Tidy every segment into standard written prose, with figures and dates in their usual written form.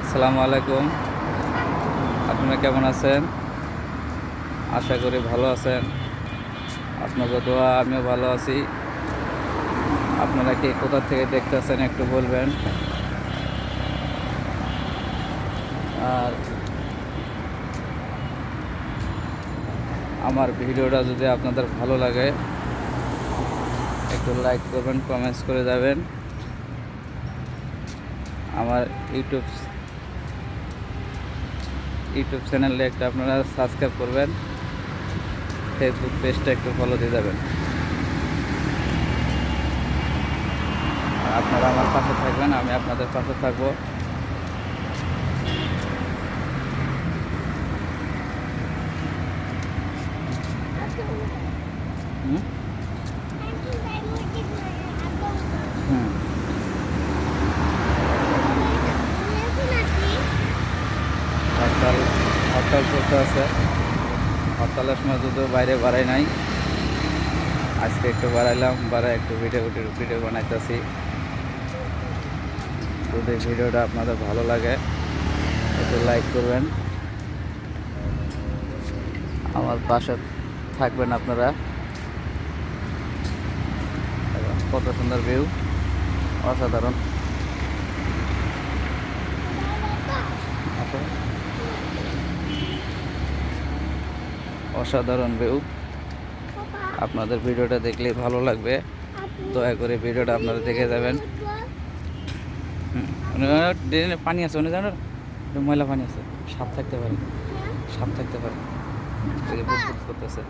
আসসালামু আলাইকুম। আপনারা কেমন আছেন? আশা করি ভালো আছেন। আপনাদের দোয়া আমিও ভালো আছি। আপনারা কি কোথা থেকে দেখতেছেন একটু বলবেন। আর আমার ভিডিওটা যদি আপনাদের ভালো লাগে একটু লাইক করবেন, কমেন্টস করে যাবেন। আমার ইউটিউব চ্যানেলে একটা আপনারা সাবস্ক্রাইব করবেন, ফেসবুক পেজটা একটু ফলো দিয়ে যাবেন। আর আপনারা আমার পাশে থাকবেন, আমি আপনাদের পাশে থাকবো। হুম হুম হরতাল হরতাল চলতে আছে। হরতালের সময় যদিও বাইরে বাড়াই নাই, আজকে একটু বাড়াইলাম, বাড়াই একটু ভিডিও বানাইতেছি। যদি ভিডিওটা আপনাদের ভালো লাগে একটু লাইক করবেন, আমার পাশে থাকবেন আপনারা। কত সুন্দর ভিউ, অসাধারণ। অসাধারণ ভিউ। আপনাদের ভিডিওটা দেখলে ভালো লাগবে, দয়া করে ভিডিওটা আপনারা দেখে যাবেন। ড্রেনে পানি আছে, উনি জানো ময়লা পানি আছে, সাপ থাকতে পারে, সাপ থাকতে পারে, বুট করতেছে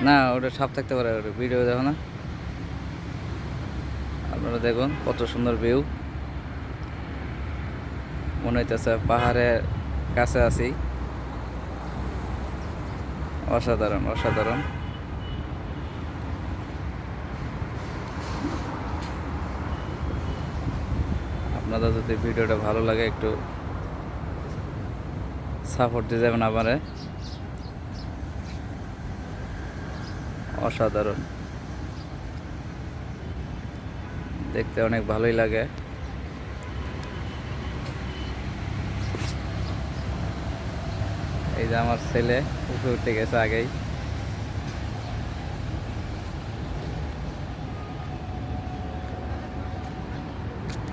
না, ওটা সাপ থাকতে পারে। ওটা ভিডিও দেখো না, আপনারা দেখুন কত সুন্দর ভিউ। মনে হইতেছে পাহাড়ের কাছে আছি। অসাধারণ অসাধারণ। আপনাদের যদি ভিডিওটা ভালো লাগে একটু সাপোর্ট দিয়ে যাবেন আমারে। অসাধারণ, দেখতে অনেক ভালোই লাগে। এই যে আমার ছেলে উপরে উঠে গেছে আগেই।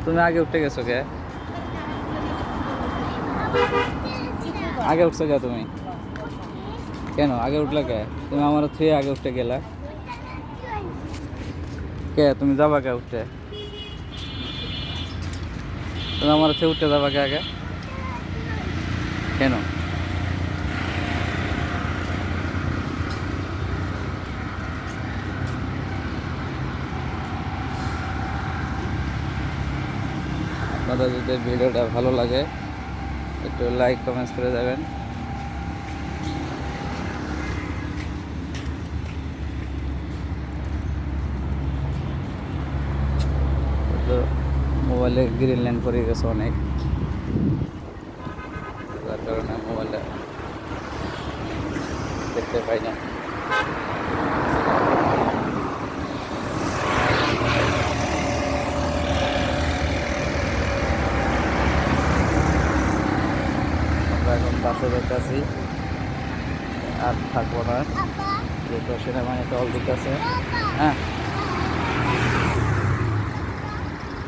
তুমি আগে উঠে গেছো কে? আগে উঠছো কে তুমি? কেন আগে উঠলে কে? তুমি আমার থুয়ে আগে উঠতে গেলা কে? তুমি যাবা কে উঠতে? তুমি আমার থুয়ে উঠতে যাবা কে আগে? কেন? আপনাদের যদি ভিডিওটা ভালো লাগে একটু লাইক কমেন্টস করে যাবেন। তো মোবাইলে গ্রিন লাইন করে গেছে অনেক, যার কারণে মোবাইলে দেখতে পাই না। আমরা এখন বাসে যাইতেছি, আর থাকবো না, যেহেতু সেনাবাহিনী টল দিতেছে। হ্যাঁ,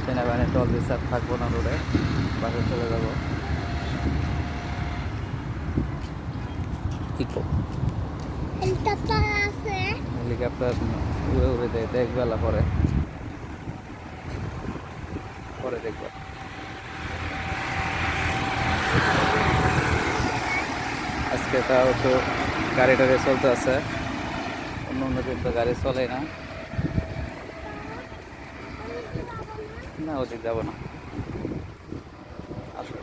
সেনাবাহিনী টল দিচ্ছে, আর থাকবো না রোডে, বাসে চলে যাবো। হেলিকপ্টার উড়ে উড়ে দেয়, দেখবেলা পরে পরে দেখবো। আজকে তাও একটু গাড়ি টাড়ি চলতে আছে, অন্য অন্য দিন তো গাড়ি চলে না। না, ওদিক যাবো না, আসো।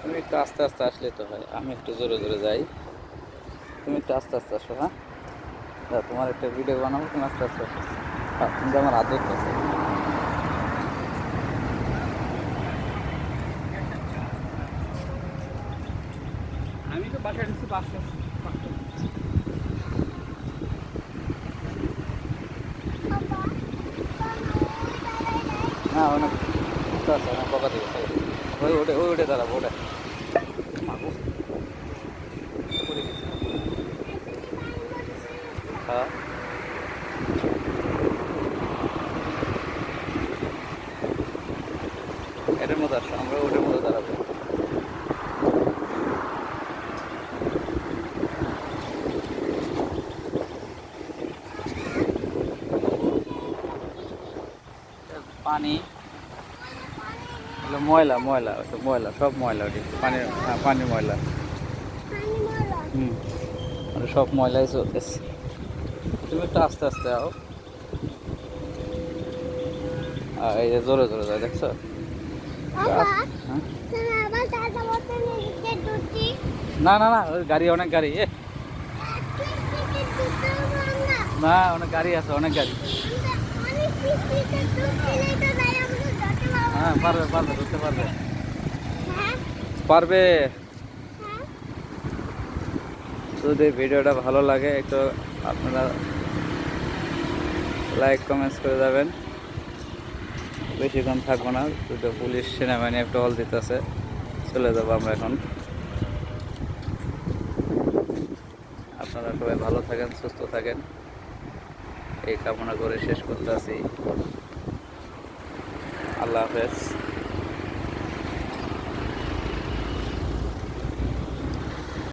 তুমি একটু আস্তে আস্তে আসলে তো হয়, আমি একটু জোরে জোরে যাই, তুমি একটু আস্তে আস্তে আসো। হ্যাঁ, তোমার একটা ভিডিও বানাবো, তুমি আস্তে আস্তে আসো। তুমি তো আমার আদর আছে। আমি তো বাসায় ঢুকছি 500। অনেক কুত্তা আছে, অনেক বকা দিবে। ওই উঠে দাঁড়াবো, ওটা মাগো, পড়ে গেছে। হ্যাঁ এটার মতো আসো, আমরা ওটার মতো দাঁড়াবো। পানি এগুলো ময়লা, ময়লা ওটা ময়লা, সব ময়লা ওটি পানি। হ্যাঁ পানি ময়লা। হুম, ওটা সব ময়লাই চলতেছে। তুমি একটু আস্তে আস্তে আও। এই যে জোরে জোরে যায়, দেখছো? হ্যাঁ? না না না, ওই গাড়ি, অনেক গাড়ি না, অনেক গাড়ি আছে, অনেক গাড়ি। হ্যাঁ পারবে পারবে, ধরতে পারবে, পারবে। যদি ভিডিওটা ভালো লাগে একটু আপনারা লাইক কমেন্টস করে যাবেন। বেশিক্ষণ থাকবো না, দুটো পুলিশ সেনাবাহিনী একটা হল দিতেছে, চলে যাবো আমরা এখন। আপনারা সবাই ভালো থাকেন, সুস্থ থাকেন, এই কামনা করে শেষ করতে আছি। আল্লাহ হাফেজ।